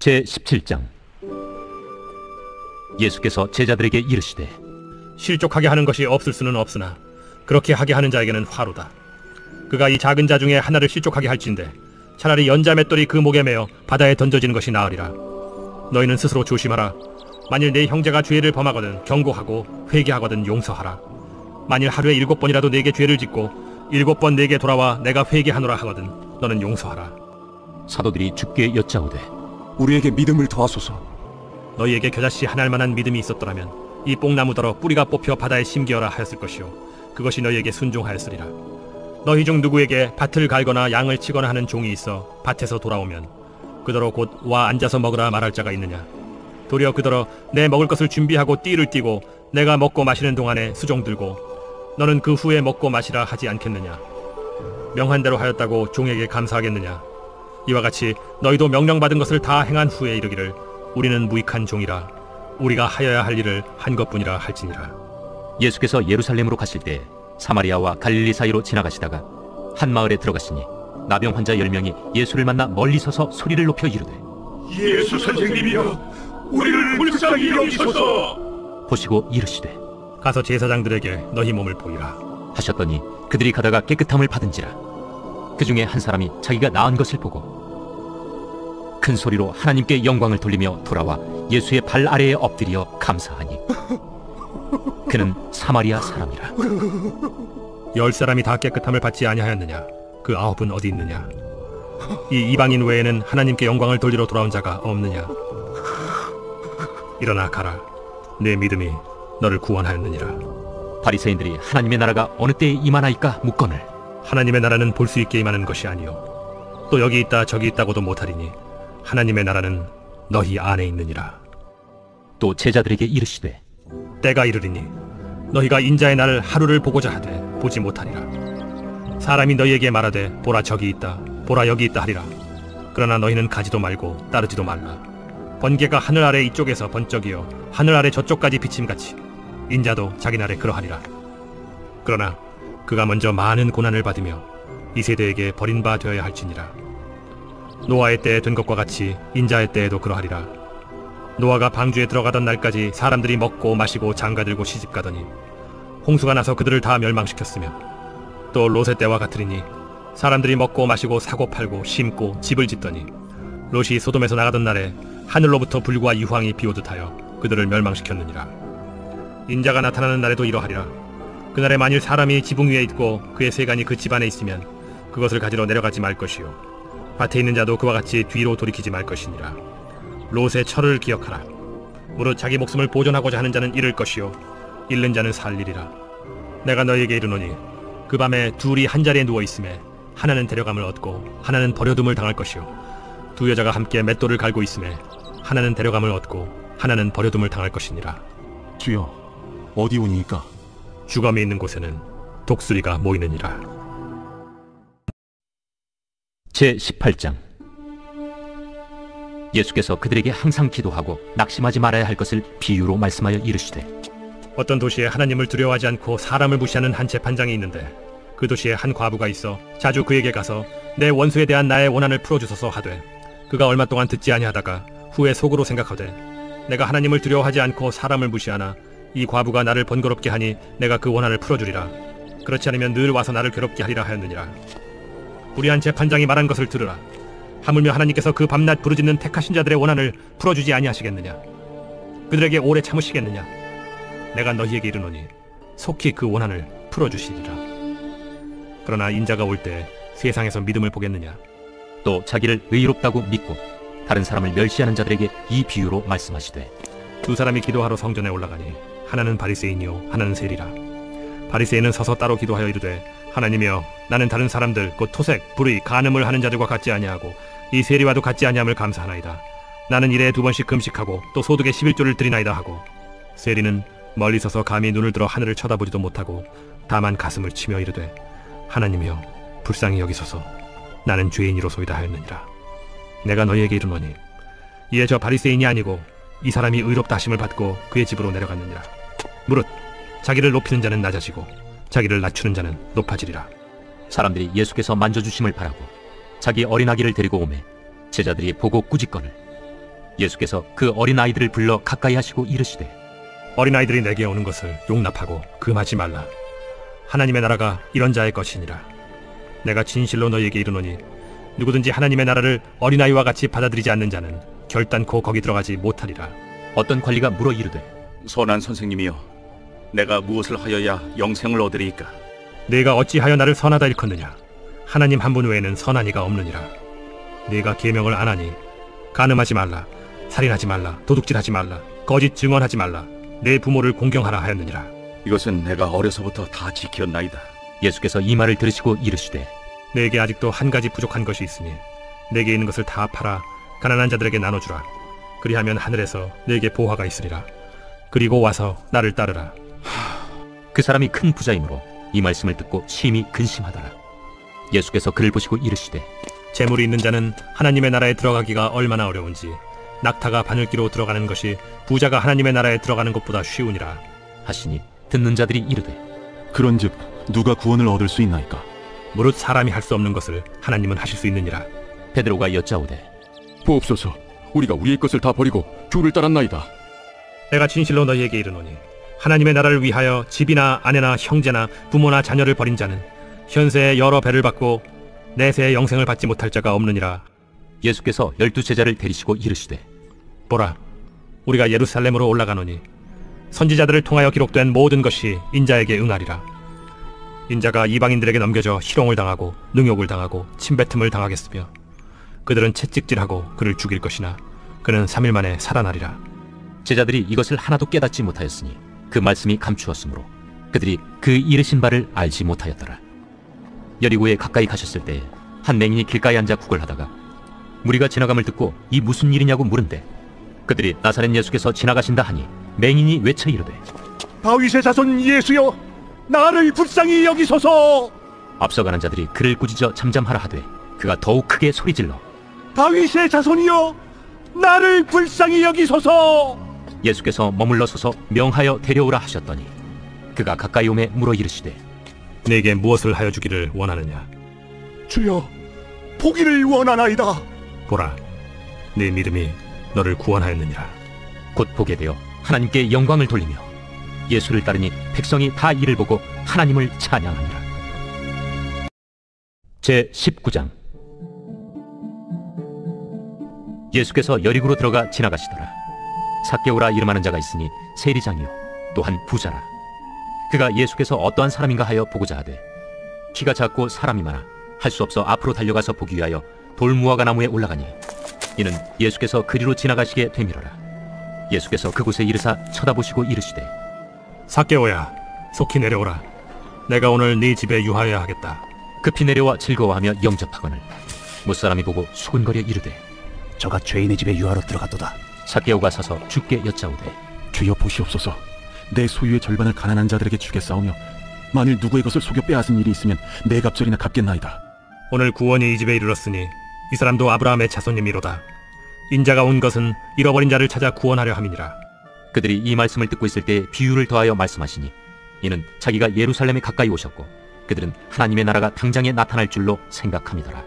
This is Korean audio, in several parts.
제17장. 예수께서 제자들에게 이르시되 실족하게 하는 것이 없을 수는 없으나 그렇게 하게 하는 자에게는 화로다. 그가 이 작은 자 중에 하나를 실족하게 할진대 차라리 연자 맷돌이 그 목에 매어 바다에 던져지는 것이 나으리라. 너희는 스스로 조심하라. 만일 네 형제가 죄를 범하거든 경고하고 회개하거든 용서하라. 만일 하루에 7번이라도 네게 죄를 짓고 7번 네게 돌아와 내가 회개하노라 하거든 너는 용서하라. 사도들이 주께 여짜오되 우리에게 믿음을 더하소서. 너희에게 겨자씨 하나일 만한 믿음이 있었더라면 이 뽕나무더러 뿌리가 뽑혀 바다에 심기어라 하였을 것이요 그것이 너희에게 순종하였으리라. 너희 중 누구에게 밭을 갈거나 양을 치거나 하는 종이 있어 밭에서 돌아오면 그더러 곧 와 앉아서 먹으라 말할 자가 있느냐? 도리어 그더러 내 먹을 것을 준비하고 띠를 띠고 내가 먹고 마시는 동안에 수종 들고 너는 그 후에 먹고 마시라 하지 않겠느냐? 명한 대로 하였다고 종에게 감사하겠느냐? 이와 같이 너희도 명령받은 것을 다 행한 후에 이르기를 우리는 무익한 종이라 우리가 하여야 할 일을 한 것뿐이라 할지니라. 예수께서 예루살렘으로 가실 때 사마리아와 갈릴리 사이로 지나가시다가 한 마을에 들어가시니 나병 환자 10명이 예수를 만나 멀리 서서 소리를 높여 이르되 예수 선생님이여 우리를 불쌍히 여기소서. 보시고 이르시되 가서 제사장들에게 너희 몸을 보이라 하셨더니 그들이 가다가 깨끗함을 받은지라. 그 중에 한 사람이 자기가 나은 것을 보고 큰 소리로 하나님께 영광을 돌리며 돌아와 예수의 발 아래에 엎드려 감사하니 그는 사마리아 사람이라. 10사람이 다 깨끗함을 받지 아니하였느냐? 그 9은 어디 있느냐? 이 이방인 외에는 하나님께 영광을 돌리러 돌아온 자가 없느냐? 일어나 가라. 내 믿음이 너를 구원하였느니라. 바리새인들이 하나님의 나라가 어느 때에 임하나이까 묻거늘 하나님의 나라는 볼 수 있게 임하는 것이 아니요 또 여기 있다 저기 있다고도 못하리니 하나님의 나라는 너희 안에 있느니라. 또 제자들에게 이르시되 때가 이르리니 너희가 인자의 날을 하루를 보고자 하되 보지 못하리라. 사람이 너희에게 말하되 보라 저기 있다 보라 여기 있다 하리라. 그러나 너희는 가지도 말고 따르지도 말라. 번개가 하늘 아래 이쪽에서 번쩍이어 하늘 아래 저쪽까지 비침같이 인자도 자기 날에 그러하리라. 그러나 그가 먼저 많은 고난을 받으며 이 세대에게 버림바 되어야 할지니라. 노아의 때에 된 것과 같이 인자의 때에도 그러하리라. 노아가 방주에 들어가던 날까지 사람들이 먹고 마시고 장가들고 시집가더니 홍수가 나서 그들을 다 멸망시켰으며 또 롯의 때와 같으리니 사람들이 먹고 마시고 사고 팔고 심고 집을 짓더니 롯이 소돔에서 나가던 날에 하늘로부터 불과 유황이 비오듯 하여 그들을 멸망시켰느니라. 인자가 나타나는 날에도 이러하리라. 그날에 만일 사람이 지붕 위에 있고 그의 세간이 그 집안에 있으면 그것을 가지러 내려가지 말 것이요 밭에 있는 자도 그와 같이 뒤로 돌이키지 말 것이니라. 롯의 철을 기억하라. 무릇 자기 목숨을 보존하고자 하는 자는 잃을 것이요 잃는 자는 살리리라. 내가 너희에게 이르노니 그 밤에 둘이 한 자리에 누워 있음에 하나는 데려감을 얻고 하나는 버려둠을 당할 것이요 두 여자가 함께 맷돌을 갈고 있음에 하나는 데려감을 얻고 하나는 버려둠을 당할 것이니라. 주여, 어디 오니이까? 주검이 있는 곳에는 독수리가 모이느니라. 제18장. 예수께서 그들에게 항상 기도하고 낙심하지 말아야 할 것을 비유로 말씀하여 이르시되 어떤 도시에 하나님을 두려워하지 않고 사람을 무시하는 한 재판장이 있는데 그 도시에 한 과부가 있어 자주 그에게 가서 내 원수에 대한 나의 원한을 풀어주소서 하되 그가 얼마 동안 듣지 아니하다가 후에 속으로 생각하되 내가 하나님을 두려워하지 않고 사람을 무시하나 이 과부가 나를 번거롭게 하니 내가 그 원한을 풀어주리라. 그렇지 않으면 늘 와서 나를 괴롭게 하리라 하였느니라. 불의한 재판장이 말한 것을 들으라. 하물며 하나님께서 그 밤낮 부르짖는 택하신 자들의 원한을 풀어주지 아니하시겠느냐? 그들에게 오래 참으시겠느냐? 내가 너희에게 이르노니 속히 그 원한을 풀어주시리라. 그러나 인자가 올 때 세상에서 믿음을 보겠느냐? 또 자기를 의롭다고 믿고 다른 사람을 멸시하는 자들에게 이 비유로 말씀하시되 두 사람이 기도하러 성전에 올라가니 하나는 바리새인이요 하나는 세리라. 바리새인은 서서 따로 기도하여 이르되 하나님이여 나는 다른 사람들 곧 토색, 불의, 간음을 하는 자들과 같지 아니하고 이 세리와도 같지 아니함을 감사하나이다. 나는 일에 2번씩 금식하고 또 소득의 11조를 드리나이다 하고 세리는 멀리 서서 감히 눈을 들어 하늘을 쳐다보지도 못하고 다만 가슴을 치며 이르되 하나님이여 불쌍히 여기소서 나는 죄인이로소이다 하였느니라. 내가 너희에게 이르노니 이에 저 바리새인이 아니고 이 사람이 의롭다 하심을 받고 그의 집으로 내려갔느니라. 무릇 자기를 높이는 자는 낮아지고 자기를 낮추는 자는 높아지리라. 사람들이 예수께서 만져주심을 바라고 자기 어린아기를 데리고 오매 제자들이 보고 꾸짖거늘 예수께서 그 어린아이들을 불러 가까이 하시고 이르시되 어린아이들이 내게 오는 것을 용납하고 금하지 말라. 하나님의 나라가 이런 자의 것이니라. 내가 진실로 너희에게 이르노니 누구든지 하나님의 나라를 어린아이와 같이 받아들이지 않는 자는 결단코 거기 들어가지 못하리라. 어떤 관리가 물어 이르되 선한 선생님이여, 내가 무엇을 하여야 영생을 얻으리이까? 네가 어찌하여 나를 선하다 일컫느냐? 하나님 한 분 외에는 선한 이가 없느니라. 네가 계명을 안 하니 간음하지 말라, 살인하지 말라, 도둑질하지 말라, 거짓 증언하지 말라, 내 부모를 공경하라 하였느니라. 이것은 내가 어려서부터 다 지켰나이다. 예수께서 이 말을 들으시고 이르시되 내게 아직도 한 가지 부족한 것이 있으니 내게 있는 것을 다 팔아 가난한 자들에게 나눠주라. 그리하면 하늘에서 내게 보화가 있으리라. 그리고 와서 나를 따르라. 그 사람이 큰 부자이므로 이 말씀을 듣고 심히 근심하더라. 예수께서 그를 보시고 이르시되 재물이 있는 자는 하나님의 나라에 들어가기가 얼마나 어려운지 낙타가 바늘기로 들어가는 것이 부자가 하나님의 나라에 들어가는 것보다 쉬우니라 하시니 듣는 자들이 이르되 그런즉 누가 구원을 얻을 수 있나이까? 무릇 사람이 할 수 없는 것을 하나님은 하실 수 있느니라. 베드로가 여짜오되 보옵소서, 우리가 우리의 것을 다 버리고 주를 따랐나이다. 내가 진실로 너희에게 이르노니 하나님의 나라를 위하여 집이나 아내나 형제나 부모나 자녀를 버린 자는 현세에 여러 배를 받고 내세에 영생을 받지 못할 자가 없느니라. 예수께서 12제자를 데리시고 이르시되 보라, 우리가 예루살렘으로 올라가노니 선지자들을 통하여 기록된 모든 것이 인자에게 응하리라. 인자가 이방인들에게 넘겨져 희롱을 당하고 능욕을 당하고 침뱉음을 당하겠으며 그들은 채찍질하고 그를 죽일 것이나 그는 3일 만에 살아나리라. 제자들이 이것을 하나도 깨닫지 못하였으니 그 말씀이 감추었으므로 그들이 그 이르신 바를 알지 못하였더라. 여리고에 가까이 가셨을 때 한 맹인이 길가에 앉아 구걸하다가 무리가 지나감을 듣고 이 무슨 일이냐고 물은데 그들이 나사렛 예수께서 지나가신다 하니 맹인이 외쳐 이르되 다윗의 자손 예수여, 나를 불쌍히 여기소서. 앞서가는 자들이 그를 꾸짖어 잠잠하라 하되 그가 더욱 크게 소리질러 다윗의 자손이여, 나를 불쌍히 여기소서. 예수께서 머물러 서서 명하여 데려오라 하셨더니 그가 가까이 오매 물어 이르시되 내게 무엇을 하여 주기를 원하느냐? 주여, 보기를 원하나이다. 보라, 네 믿음이 너를 구원하였느니라. 곧 보게 되어 하나님께 영광을 돌리며 예수를 따르니 백성이 다 이를 보고 하나님을 찬양하니라. 제19장. 예수께서 여리고로 들어가 지나가시더라. 삭개오라 이름하는 자가 있으니 세리장이요 또한 부자라. 그가 예수께서 어떠한 사람인가 하여 보고자 하되 키가 작고 사람이 많아 할 수 없어 앞으로 달려가서 보기 위하여 돌무화과 나무에 올라가니 이는 예수께서 그리로 지나가시게 되밀어라. 예수께서 그곳에 이르사 쳐다보시고 이르시되 삭개오야, 속히 내려오라. 내가 오늘 네 집에 유하여야 하겠다. 급히 내려와 즐거워하며 영접하거늘 못사람이 보고 수군거려 이르되 저가 죄인의 집에 유하러 들어갔도다. 삭개오가 서서 주께 여짜오되 주여 보시옵소서, 내 소유의 절반을 가난한 자들에게 주겠사오며 만일 누구의 것을 속여 빼앗은 일이 있으면 네 갑절이나 갚겠나이다. 오늘 구원이 이 집에 이르렀으니 이 사람도 아브라함의 자손님이로다. 인자가 온 것은 잃어버린 자를 찾아 구원하려 함이니라. 그들이 이 말씀을 듣고 있을 때 비유를 더하여 말씀하시니 이는 자기가 예루살렘에 가까이 오셨고 그들은 하나님의 나라가 당장에 나타날 줄로 생각함이더라.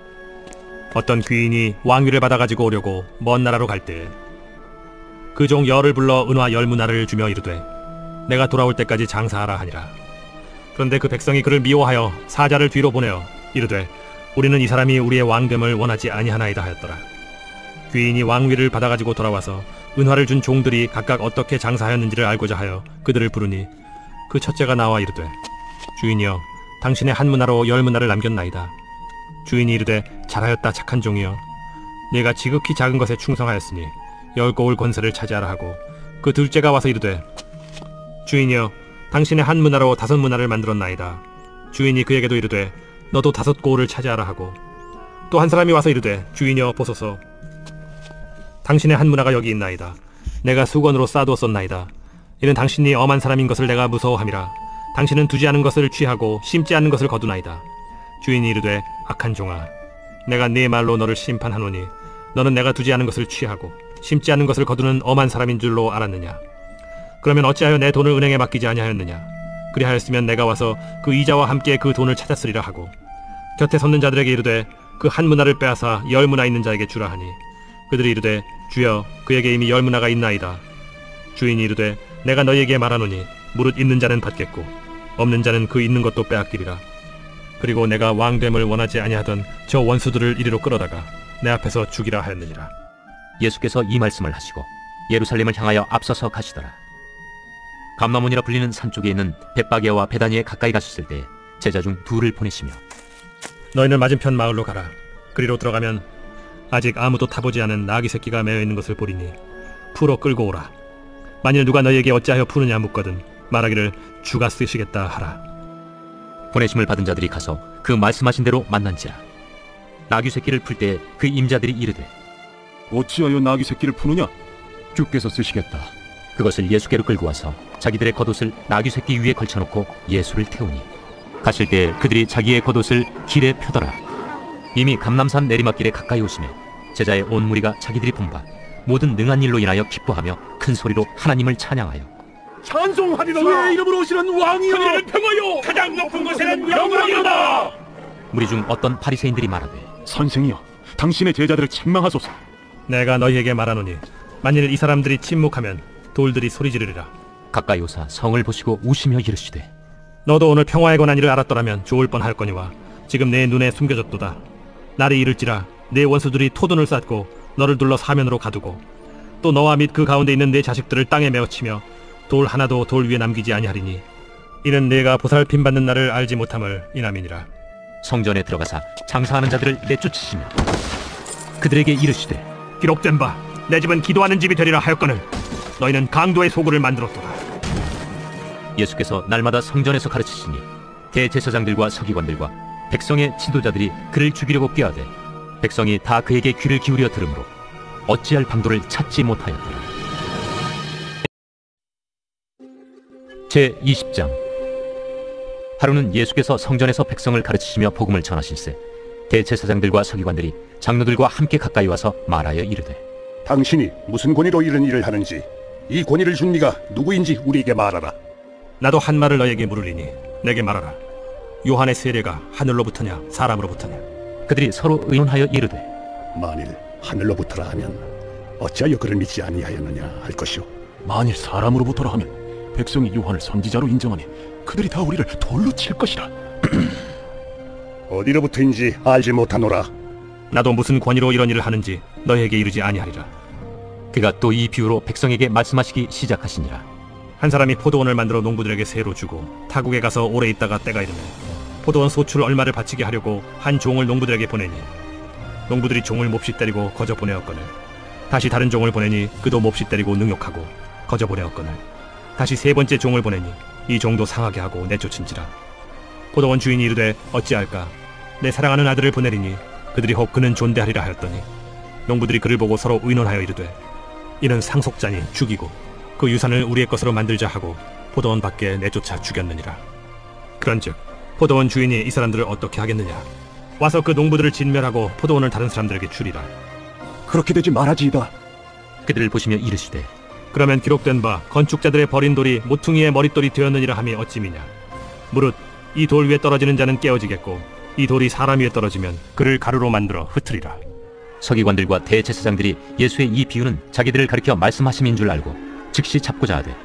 어떤 귀인이 왕위를 받아가지고 오려고 먼 나라로 갈 때 그 종 열을 불러 은화 10문화를 주며 이르되 내가 돌아올 때까지 장사하라 하니라. 그런데 그 백성이 그를 미워하여 사자를 뒤로 보내어 이르되 우리는 이 사람이 우리의 왕됨을 원하지 아니하나이다 하였더라. 귀인이 왕위를 받아가지고 돌아와서 은화를 준 종들이 각각 어떻게 장사하였는지를 알고자 하여 그들을 부르니 그 첫째가 나와 이르되 주인이여, 당신의 한 문화로 10문화를 남겼나이다. 주인이 이르되 잘하였다 착한 종이여, 네가 지극히 작은 것에 충성하였으니 10고울 권세를 차지하라 하고 그 둘째가 와서 이르되 주인이여, 당신의 한 문화로 5문화를 만들었나이다. 주인이 그에게도 이르되 너도 5고울을 차지하라 하고 또 한 사람이 와서 이르되 주인이여 보소서, 당신의 한 문화가 여기 있나이다. 내가 수건으로 싸두었었나이다. 이는 당신이 엄한 사람인 것을 내가 무서워함이라. 당신은 두지 않은 것을 취하고 심지 않는 것을 거두나이다. 주인이 이르되 악한 종아, 내가 네 말로 너를 심판하노니 너는 내가 두지 않은 것을 취하고 심지 않는 것을 거두는 엄한 사람인 줄로 알았느냐? 그러면 어찌하여 내 돈을 은행에 맡기지 아니하였느냐? 그리하였으면 내가 와서 그 이자와 함께 그 돈을 찾았으리라 하고 곁에 섰는 자들에게 이르되 그 한 문화를 빼앗아 10문화 있는 자에게 주라 하니 그들이 이르되 주여 그에게 이미 10문화가 있나이다. 주인이 이르되 내가 너희에게 말하노니 무릇 있는 자는 받겠고 없는 자는 그 있는 것도 빼앗기리라. 그리고 내가 왕됨을 원하지 아니하던 저 원수들을 이리로 끌어다가 내 앞에서 죽이라 하였느니라. 예수께서 이 말씀을 하시고 예루살렘을 향하여 앞서서 가시더라. 감람원이라 불리는 산 쪽에 있는 벳바게와 베다니에 가까이 가셨을 때 제자 중 둘을 보내시며 너희는 맞은편 마을로 가라. 그리로 들어가면 아직 아무도 타보지 않은 나귀 새끼가 매어 있는 것을 보리니 풀어 끌고 오라. 만일 누가 너희에게 어찌하여 푸느냐 묻거든 말하기를 주가 쓰시겠다 하라. 보내심을 받은 자들이 가서 그 말씀하신 대로 만난지라. 나귀 새끼를 풀 때 그 임자들이 이르되 어찌하여 나귀 새끼를 푸느냐? 주께서 쓰시겠다. 그것을 예수께로 끌고 와서 자기들의 겉옷을 나귀 새끼 위에 걸쳐놓고 예수를 태우니 가실 때 그들이 자기의 겉옷을 길에 펴더라. 이미 감람산 내리막길에 가까이 오시며 제자의 온 무리가 자기들이 본 바 모든 능한 일로 인하여 기뻐하며 큰 소리로 하나님을 찬양하여 찬송하리로다. 주의 이름으로 오시는 왕이여, 하늘을 평하여 가장 높은 곳에는 영광이로다. 무리 중 어떤 바리새인들이 말하되 선생이여, 당신의 제자들을 책망하소서. 내가 너희에게 말하노니 만일 이 사람들이 침묵하면 돌들이 소리 지르리라. 가까이 오사 성을 보시고 우시며 이르시되 너도 오늘 평화에 관한 일을 알았더라면 좋을 뻔할거니와 지금 내 눈에 숨겨졌도다. 날이 이를지라 내 원수들이 토둔을 쌓고 너를 둘러 사면으로 가두고 또 너와 및 그 가운데 있는 내 자식들을 땅에 메어치며 돌 하나도 돌 위에 남기지 아니하리니 이는 내가 보살핌 받는 날을 알지 못함을 인함이니라. 성전에 들어가사 장사하는 자들을 내쫓으시며 그들에게 이르시되 기록된 바 내 집은 기도하는 집이 되리라 하였거늘 너희는 강도의 소굴을 만들었도다. 예수께서 날마다 성전에서 가르치시니 대제사장들과 서기관들과 백성의 지도자들이 그를 죽이려고 꾀하되 백성이 다 그에게 귀를 기울여 들으므로 어찌할 방도를 찾지 못하였더라. 제20장. 하루는 예수께서 성전에서 백성을 가르치시며 복음을 전하실세 대제사장들과 서기관들이 장로들과 함께 가까이 와서 말하여 이르되 당신이 무슨 권위로 이런 일을 하는지, 이 권위를 준 네가 누구인지 우리에게 말하라. 나도 한 말을 너에게 물으리니 내게 말하라. 요한의 세례가 하늘로부터냐 사람으로부터냐? 그들이 서로 의논하여 이르되 만일 하늘로부터라 하면 어찌하여 그를 믿지 아니하였느냐 할 것이오. 만일 사람으로부터라 하면 백성이 요한을 선지자로 인정하니 그들이 다 우리를 돌로 칠 것이라. 어디로부터인지 알지 못하노라. 나도 무슨 권위로 이런 일을 하는지 너에게 이르지 아니하리라. 그가 또 이 비유로 백성에게 말씀하시기 시작하시니라. 한 사람이 포도원을 만들어 농부들에게 세로 주고 타국에 가서 오래 있다가 때가 이르매 포도원 소출 얼마를 바치게 하려고 한 종을 농부들에게 보내니 농부들이 종을 몹시 때리고 거저 보내었거늘 다시 다른 종을 보내니 그도 몹시 때리고 능욕하고 거저 보내었거늘 다시 세 번째 종을 보내니 이 종도 상하게 하고 내쫓은지라. 포도원 주인이 이르되 어찌할까? 내 사랑하는 아들을 보내리니 그들이 혹 그는 존대하리라 하였더니 농부들이 그를 보고 서로 의논하여 이르되 이는 상속자니 죽이고 그 유산을 우리의 것으로 만들자 하고 포도원 밖에 내쫓아 죽였느니라. 그런즉 포도원 주인이 이 사람들을 어떻게 하겠느냐? 와서 그 농부들을 진멸하고 포도원을 다른 사람들에게 주리라. 그렇게 되지 말아지이다. 그들을 보시며 이르시되 그러면 기록된 바 건축자들의 버린 돌이 모퉁이의 머릿돌이 되었느니라 함이 어찌미냐? 무릇 이 돌 위에 떨어지는 자는 깨어지겠고 이 돌이 사람 위에 떨어지면 그를 가루로 만들어 흩으리라. 서기관들과 대제사장들이 예수의 이 비유는 자기들을 가리켜 말씀하심인 줄 알고 즉시 잡고자 하되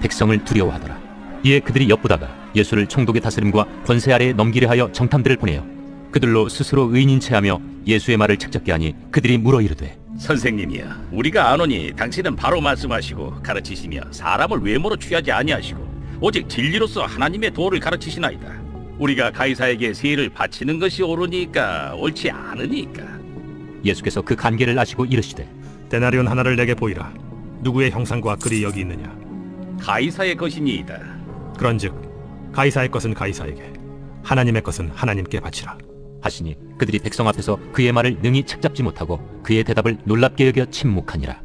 백성을 두려워하더라. 이에 그들이 엿보다가 예수를 총독의 다스림과 권세 아래에 넘기려 하여 정탐들을 보내어 그들로 스스로 의인인 체하며 예수의 말을 책잡게 하니 그들이 물어 이르되 선생님이야, 우리가 아노니 당신은 바로 말씀하시고 가르치시며 사람을 외모로 취하지 아니하시고 오직 진리로서 하나님의 도를 가르치시나이다. 우리가 가이사에게 세를 바치는 것이 옳으니까 옳지 않으니까. 예수께서 그 간계를 아시고 이르시되 데나리온 하나를 내게 보이라. 누구의 형상과 글이 여기 있느냐? 가이사의 것이니이다. 그런즉 가이사의 것은 가이사에게 하나님의 것은 하나님께 바치라 하시니 그들이 백성 앞에서 그의 말을 능히 책잡지 못하고 그의 대답을 놀랍게 여겨 침묵하니라.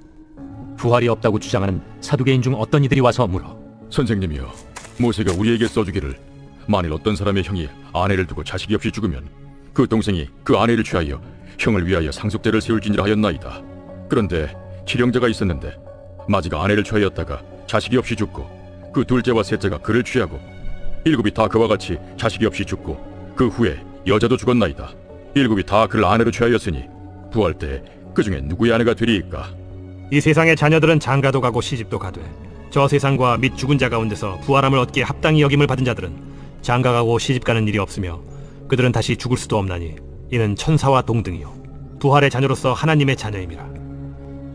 부활이 없다고 주장하는 사두개인 중 어떤 이들이 와서 물어 선생님이여, 모세가 우리에게 써주기를 만일 어떤 사람의 형이 아내를 두고 자식이 없이 죽으면 그 동생이 그 아내를 취하여 형을 위하여 상속대를 세울지니라 하였나이다. 그런데 칠형제가 있었는데 마지가 아내를 취하였다가 자식이 없이 죽고 그 둘째와 셋째가 그를 취하고 일곱이 다 그와 같이 자식이 없이 죽고 그 후에 여자도 죽었나이다. 일곱이 다 그를 아내로 취하였으니 부활 때 그 중에 누구의 아내가 되리이까? 이 세상의 자녀들은 장가도 가고 시집도 가되 저 세상과 및 죽은 자 가운데서 부활함을 얻기에 합당히 여김을 받은 자들은 장가가고 시집가는 일이 없으며 그들은 다시 죽을 수도 없나니 이는 천사와 동등이요 부활의 자녀로서 하나님의 자녀임이라.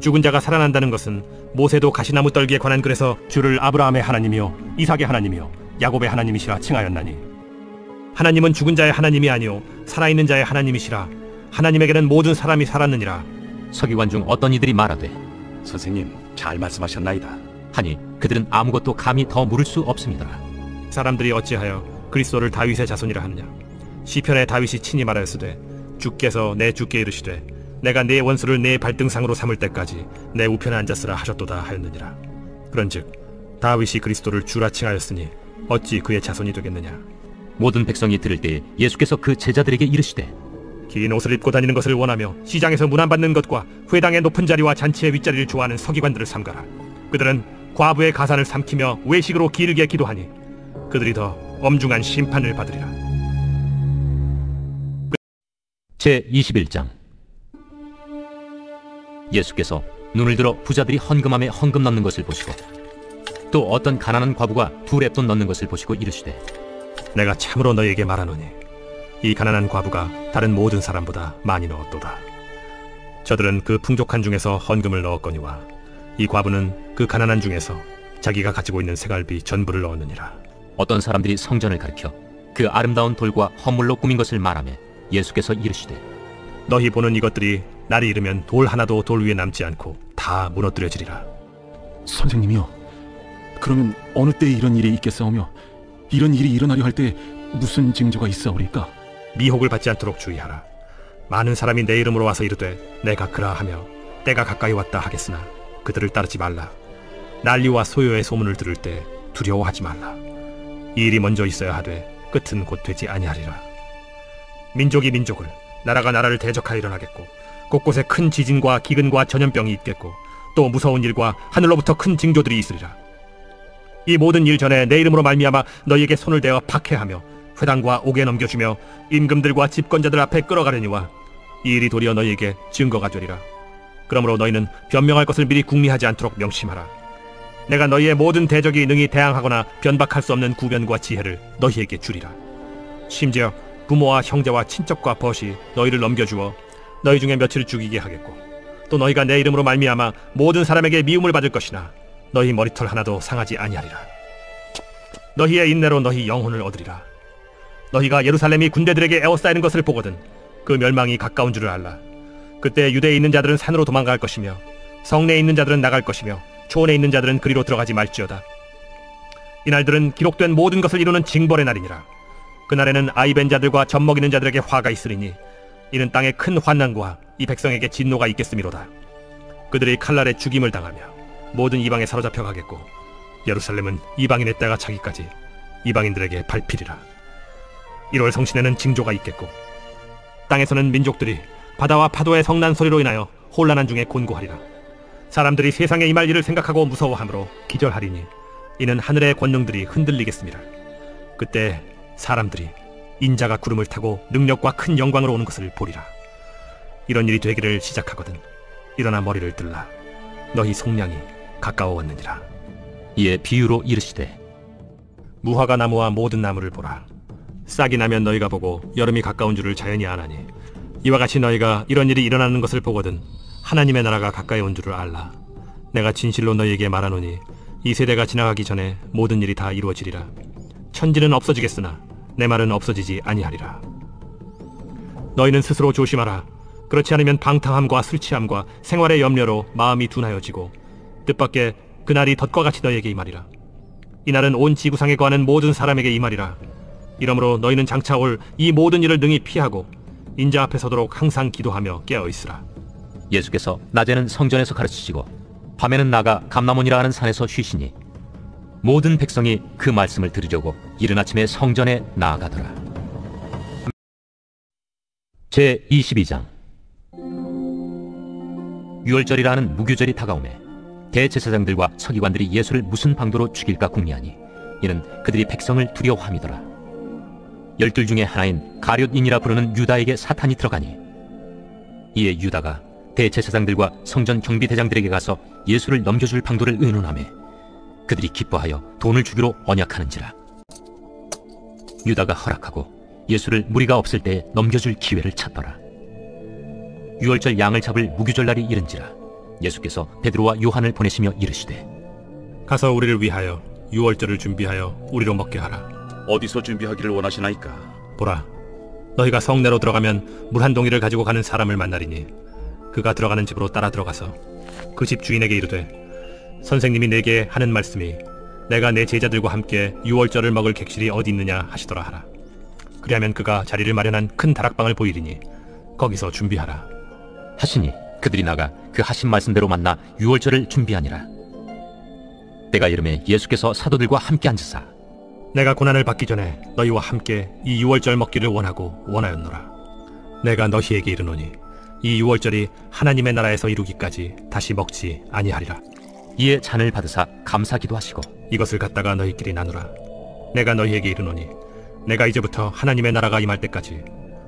죽은 자가 살아난다는 것은 모세도 가시나무 떨기에 관한 글에서 주를 아브라함의 하나님이요 이삭의 하나님이요 야곱의 하나님이시라 칭하였나니, 하나님은 죽은 자의 하나님이 아니요 살아있는 자의 하나님이시라. 하나님에게는 모든 사람이 살았느니라. 서기관 중 어떤 이들이 말하되, 선생님, 잘 말씀하셨나이다. 하니 그들은 아무것도 감히 더 물을 수 없습니다. 사람들이 어찌하여 그리스도를 다윗의 자손이라 하느냐? 시편에 다윗이 친히 말하였으되 주께서 내 주께 이르시되 내가 네 원수를 내 발등상으로 삼을 때까지 내 우편에 앉았으라 하셨도다 하였느니라. 그런즉 다윗이 그리스도를 주라 칭하였으니 어찌 그의 자손이 되겠느냐? 모든 백성이 들을 때에 예수께서 그 제자들에게 이르시되, 긴 옷을 입고 다니는 것을 원하며 시장에서 문안받는 것과 회당의 높은 자리와 잔치의 윗자리를 좋아하는 서기관들을 삼가라. 그들은 과부의 가산을 삼키며 외식으로 길게 기도하니 그들이 더 엄중한 심판을 받으리라. 제21장. 예수께서 눈을 들어 부자들이 헌금함에 헌금 넣는 것을 보시고 또 어떤 가난한 과부가 2렙돈 넣는 것을 보시고 이르시되, 내가 참으로 너희에게 말하노니 이 가난한 과부가 다른 모든 사람보다 많이 넣었도다. 저들은 그 풍족한 중에서 헌금을 넣었거니와 이 과부는 그 가난한 중에서 자기가 가지고 있는 생활비 전부를 넣었느니라. 어떤 사람들이 성전을 가리켜 그 아름다운 돌과 헌물로 꾸민 것을 말하며 예수께서 이르시되, 너희 보는 이것들이 날이 이르면 돌 하나도 돌 위에 남지 않고 다 무너뜨려지리라. 선생님이요, 그러면 어느 때에 이런 일이 있겠사오며 이런 일이 일어나려 할 때 무슨 징조가 있사오리까? 미혹을 받지 않도록 주의하라. 많은 사람이 내 이름으로 와서 이르되 내가 그라 하며 때가 가까이 왔다 하겠으나 그들을 따르지 말라. 난리와 소요의 소문을 들을 때 두려워하지 말라. 이 일이 먼저 있어야 하되 끝은 곧 되지 아니하리라. 민족이 민족을, 나라가 나라를 대적하여 일어나겠고 곳곳에 큰 지진과 기근과 전염병이 있겠고 또 무서운 일과 하늘로부터 큰 징조들이 있으리라. 이 모든 일 전에 내 이름으로 말미암아 너희에게 손을 대어 박해하며 회당과 옥에 넘겨주며 임금들과 집권자들 앞에 끌어가려니와 이 일이 도리어 너희에게 증거가 되리라. 그러므로 너희는 변명할 것을 미리 궁리하지 않도록 명심하라. 내가 너희의 모든 대적이 능히 대항하거나 변박할 수 없는 구변과 지혜를 너희에게 주리라. 심지어 부모와 형제와 친척과 벗이 너희를 넘겨주어 너희 중에 며칠을 죽이게 하겠고 또 너희가 내 이름으로 말미암아 모든 사람에게 미움을 받을 것이나 너희 머리털 하나도 상하지 아니하리라. 너희의 인내로 너희 영혼을 얻으리라. 너희가 예루살렘이 군대들에게 에워싸이는 것을 보거든 그 멸망이 가까운 줄을 알라. 그때 유대에 있는 자들은 산으로 도망갈 것이며 성내에 있는 자들은 나갈 것이며 초원에 있는 자들은 그리로 들어가지 말지어다. 이날들은 기록된 모든 것을 이루는 징벌의 날이니라. 그날에는 아이벤 자들과 젖먹이는 자들에게 화가 있으리니 이는 땅에 큰 환난과 이 백성에게 진노가 있겠음이로다. 그들이 칼날에 죽임을 당하며 모든 이방에 사로잡혀 가겠고 예루살렘은 이방인의 때가 차기까지 이방인들에게 밟히리라. 1월 성신에는 징조가 있겠고 땅에서는 민족들이 바다와 파도의 성난 소리로 인하여 혼란한 중에 곤고하리라. 사람들이 세상에 임할 일을 생각하고 무서워하므로 기절하리니 이는 하늘의 권능들이 흔들리겠습니다. 그때 사람들이 인자가 구름을 타고 능력과 큰 영광으로 오는 것을 보리라. 이런 일이 되기를 시작하거든 일어나 머리를 들라. 너희 속량이 가까워왔느니라. 이에 비유로 이르시되, 무화과 나무와 모든 나무를 보라. 싹이 나면 너희가 보고 여름이 가까운 줄을 자연히 아나니 이와 같이 너희가 이런 일이 일어나는 것을 보거든 하나님의 나라가 가까이 온 줄을 알라. 내가 진실로 너희에게 말하노니 이 세대가 지나가기 전에 모든 일이 다 이루어지리라. 천지는 없어지겠으나 내 말은 없어지지 아니하리라. 너희는 스스로 조심하라. 그렇지 않으면 방탕함과 술취함과 생활의 염려로 마음이 둔하여지고 뜻밖의 그날이 덫과 같이 너희에게 임하리라. 이날은 온 지구상에 거하는 모든 사람에게 임하리라. 이러므로 너희는 장차 올 이 모든 일을 능히 피하고 인자 앞에 서도록 항상 기도하며 깨어있으라. 예수께서 낮에는 성전에서 가르치시고 밤에는 나가 감람원이라 하는 산에서 쉬시니 모든 백성이 그 말씀을 들으려고 이른 아침에 성전에 나아가더라. 제22장. 유월절이라는 무교절이 다가오매 대제사장들과 서기관들이 예수를 무슨 방도로 죽일까 궁리하니 이는 그들이 백성을 두려워함이더라. 12 중에 하나인 가룟인이라 부르는 유다에게 사탄이 들어가니 이에 유다가 대제사장들과 성전 경비대장들에게 가서 예수를 넘겨줄 방도를 의논하매 그들이 기뻐하여 돈을 주기로 언약하는지라. 유다가 허락하고 예수를 무리가 없을 때에 넘겨줄 기회를 찾더라. 유월절 양을 잡을 무교절날이 이른지라. 예수께서 베드로와 요한을 보내시며 이르시되 가서 우리를 위하여 유월절을 준비하여 우리로 먹게 하라. 어디서 준비하기를 원하시나이까? 보라, 너희가 성내로 들어가면 물 한 동이를 가지고 가는 사람을 만나리니 그가 들어가는 집으로 따라 들어가서 그 집 주인에게 이르되 선생님이 내게 하는 말씀이 내가 내 제자들과 함께 유월절을 먹을 객실이 어디 있느냐 하시더라 하라. 그리하면 그가 자리를 마련한 큰 다락방을 보이리니 거기서 준비하라 하시니 그들이 나가 그 하신 말씀대로 만나 유월절을 준비하니라. 때가 이르매 예수께서 사도들과 함께 앉으사 내가 고난을 받기 전에 너희와 함께 이 유월절 먹기를 원하였노라. 내가 너희에게 이르노니 이 유월절이 하나님의 나라에서 이루기까지 다시 먹지 아니하리라. 이에 잔을 받으사 감사기도 하시고 이것을 갖다가 너희끼리 나누라. 내가 너희에게 이르노니 내가 이제부터 하나님의 나라가 임할 때까지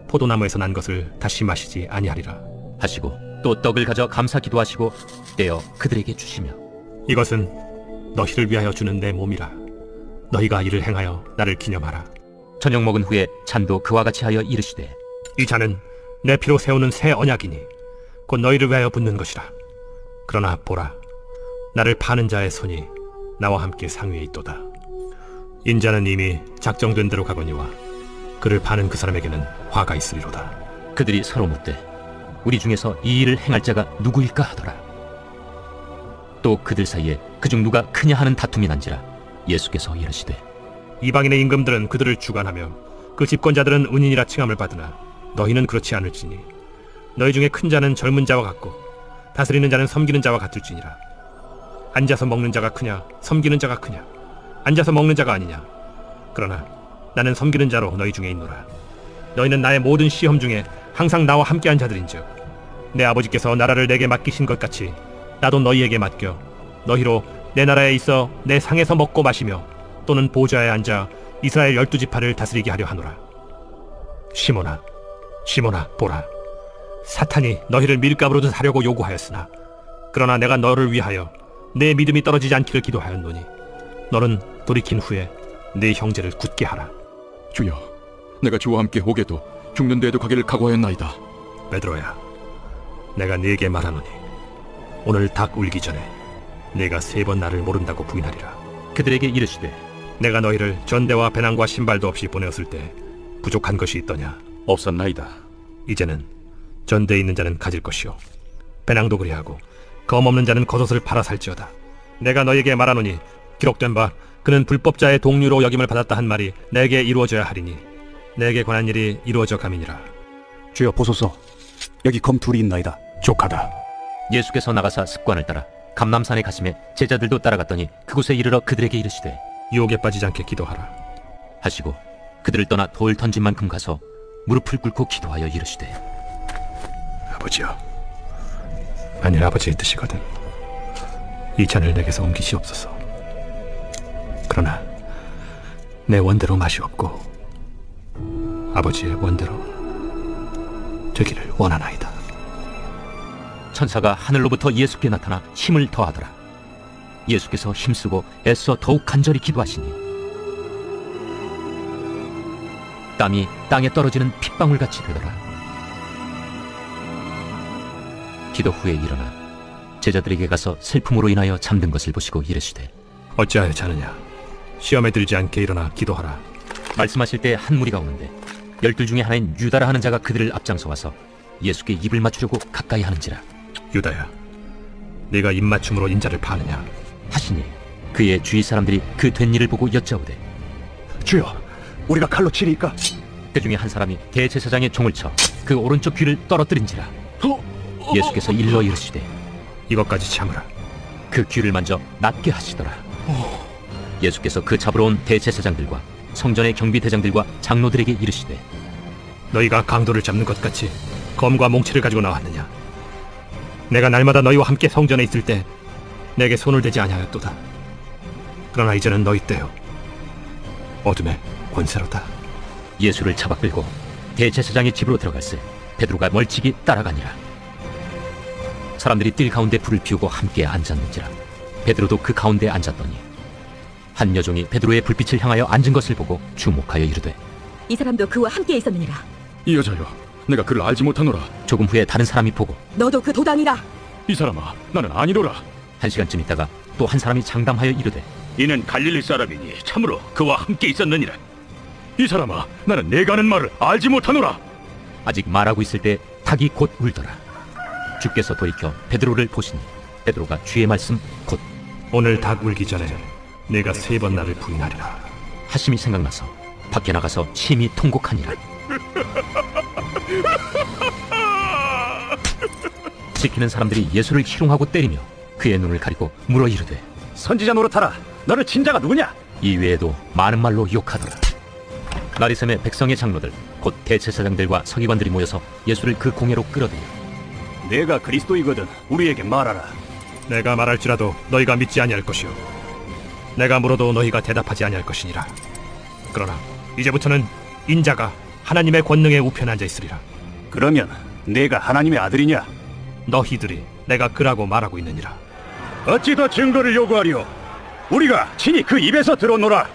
포도나무에서 난 것을 다시 마시지 아니하리라 하시고 또 떡을 가져 감사기도 하시고 떼어 그들에게 주시며 이것은 너희를 위하여 주는 내 몸이라. 너희가 이를 행하여 나를 기념하라. 저녁 먹은 후에 잔도 그와 같이 하여 이르시되 이 잔은 내 피로 세우는 새 언약이니 곧 너희를 위하여 붓는 것이라. 그러나 보라, 나를 파는 자의 손이 나와 함께 상위에 있도다. 인자는 이미 작정된 대로 가거니와 그를 파는 그 사람에게는 화가 있으리로다. 그들이 서로 묻되 우리 중에서 이 일을 행할 자가 누구일까 하더라. 또 그들 사이에 그중 누가 크냐 하는 다툼이 난지라. 예수께서 이르시되 이방인의 임금들은 그들을 주관하며 그 집권자들은 은인이라 칭함을 받으나 너희는 그렇지 않을지니 너희 중에 큰 자는 젊은 자와 같고 다스리는 자는 섬기는 자와 같을지니라. 앉아서 먹는 자가 크냐 섬기는 자가 크냐? 앉아서 먹는 자가 아니냐? 그러나 나는 섬기는 자로 너희 중에 있노라. 너희는 나의 모든 시험 중에 항상 나와 함께한 자들인즉 내 아버지께서 나라를 내게 맡기신 것 같이 나도 너희에게 맡겨 너희로 내 나라에 있어 내 상에서 먹고 마시며 또는 보좌에 앉아 이스라엘 12지파를 다스리게 하려 하노라. 시몬아, 시몬아, 보라, 사탄이 너희를 밀가루로 사려고 요구하였으나 그러나 내가 너를 위하여 내 믿음이 떨어지지 않기를 기도하였노니 너는 돌이킨 후에 네 형제를 굳게 하라. 주여, 내가 주와 함께 오게도 죽는 데에도 가기를 각오하였나이다. 베드로야, 내가 네게 말하노니 오늘 닭 울기 전에 네가 3번 나를 모른다고 부인하리라. 그들에게 이르시되 내가 너희를 전대와 배낭과 신발도 없이 보내었을 때 부족한 것이 있더냐? 없었나이다. 이제는 전대에 있는 자는 가질 것이요 배낭도 그리하고 검 없는 자는 겉옷을 팔아 살지어다. 내가 너에게 말하노니 기록된 바 그는 불법자의 동류로 여김을 받았다 한 말이 내게 이루어져야 하리니 내게 관한 일이 이루어져 가민이라. 주여 보소서, 여기 검 둘이 있나이다. 족하다. 예수께서 나가사 습관을 따라 감람산에 가시매 제자들도 따라갔더니 그곳에 이르러 그들에게 이르시되 유혹에 빠지지 않게 기도하라 하시고 그들을 떠나 돌 던진 만큼 가서 무릎을 꿇고 기도하여 이르시되 아버지여, 만일 아버지의 뜻이거든 이 잔을 내게서 옮기시옵소서. 그러나 내 원대로 마시옵고 아버지의 원대로 되기를 원하나이다. 천사가 하늘로부터 예수께 나타나 힘을 더하더라. 예수께서 힘쓰고 애써 더욱 간절히 기도하시니 땀이 땅에 떨어지는 핏방울같이 되더라. 기도 후에 일어나 제자들에게 가서 슬픔으로 인하여 잠든 것을 보시고 이르시되 어찌하여 자느냐? 시험에 들지 않게 일어나 기도하라. 말씀하실 때 한 무리가 오는데 12 중에 하나인 유다라 하는 자가 그들을 앞장서 와서 예수께 입을 맞추려고 가까이 하는지라. 유다야, 네가 입맞춤으로 인자를 파느냐? 하시니 그의 주위 사람들이 그 된 일을 보고 여짜오되 주여, 우리가 칼로 치리까? 그 중에 한 사람이 대제사장의 종을 쳐 그 오른쪽 귀를 떨어뜨린지라. 예수께서 일러 이르시되 이것까지 참으라. 그 귀를 만져 낫게 하시더라. 예수께서 그 잡으러 온 대제사장들과 성전의 경비대장들과 장로들에게 이르시되 너희가 강도를 잡는 것 같이 검과 몽치를 가지고 나왔느냐? 내가 날마다 너희와 함께 성전에 있을 때 내게 손을 대지 아니하였도다. 그러나 이제는 너희 때요 어둠의 권세로다. 예수를 잡아 끌고 대제사장의 집으로 들어갈새 베드로가 멀찍이 따라가니라. 사람들이 뜰 가운데 불을 피우고 함께 앉았는지라 베드로도 그 가운데 앉았더니 한 여종이 베드로의 불빛을 향하여 앉은 것을 보고 주목하여 이르되 이 사람도 그와 함께 있었느니라. 이 여자여, 내가 그를 알지 못하노라. 조금 후에 다른 사람이 보고 너도 그 도당이라. 이 사람아, 나는 아니로라. 한 시간쯤 있다가 또 한 사람이 장담하여 이르되 이는 갈릴리 사람이니 참으로 그와 함께 있었느니라. 이 사람아, 나는 내가 하는 말을 알지 못하노라. 아직 말하고 있을 때 닭이 곧 울더라. 주께서 돌이켜 베드로를 보시니 베드로가 주의 말씀 곧 오늘 닭 울기 전에 내가 3번 나를 부인하리라 하심이 생각나서 밖에 나가서 심히 통곡하니라. 지키는 사람들이 예수를 희롱하고 때리며 그의 눈을 가리고 물어 이르되 선지자 노릇하라. 너를 친 자가 누구냐? 이 외에도 많은 말로 욕하더라. 나리샘의 백성의 장로들 곧 대제사장들과 서기관들이 모여서 예수를 그 공회로 끌어들여 내가 그리스도이거든 우리에게 말하라. 내가 말할지라도 너희가 믿지 아니할 것이요 내가 물어도 너희가 대답하지 아니할 것이니라. 그러나 이제부터는 인자가 하나님의 권능에 우편에 앉아 있으리라. 그러면 내가 하나님의 아들이냐? 너희들이 내가 그라고 말하고 있느니라. 어찌 더 증거를 요구하리오? 우리가 친히 그 입에서 들어노라.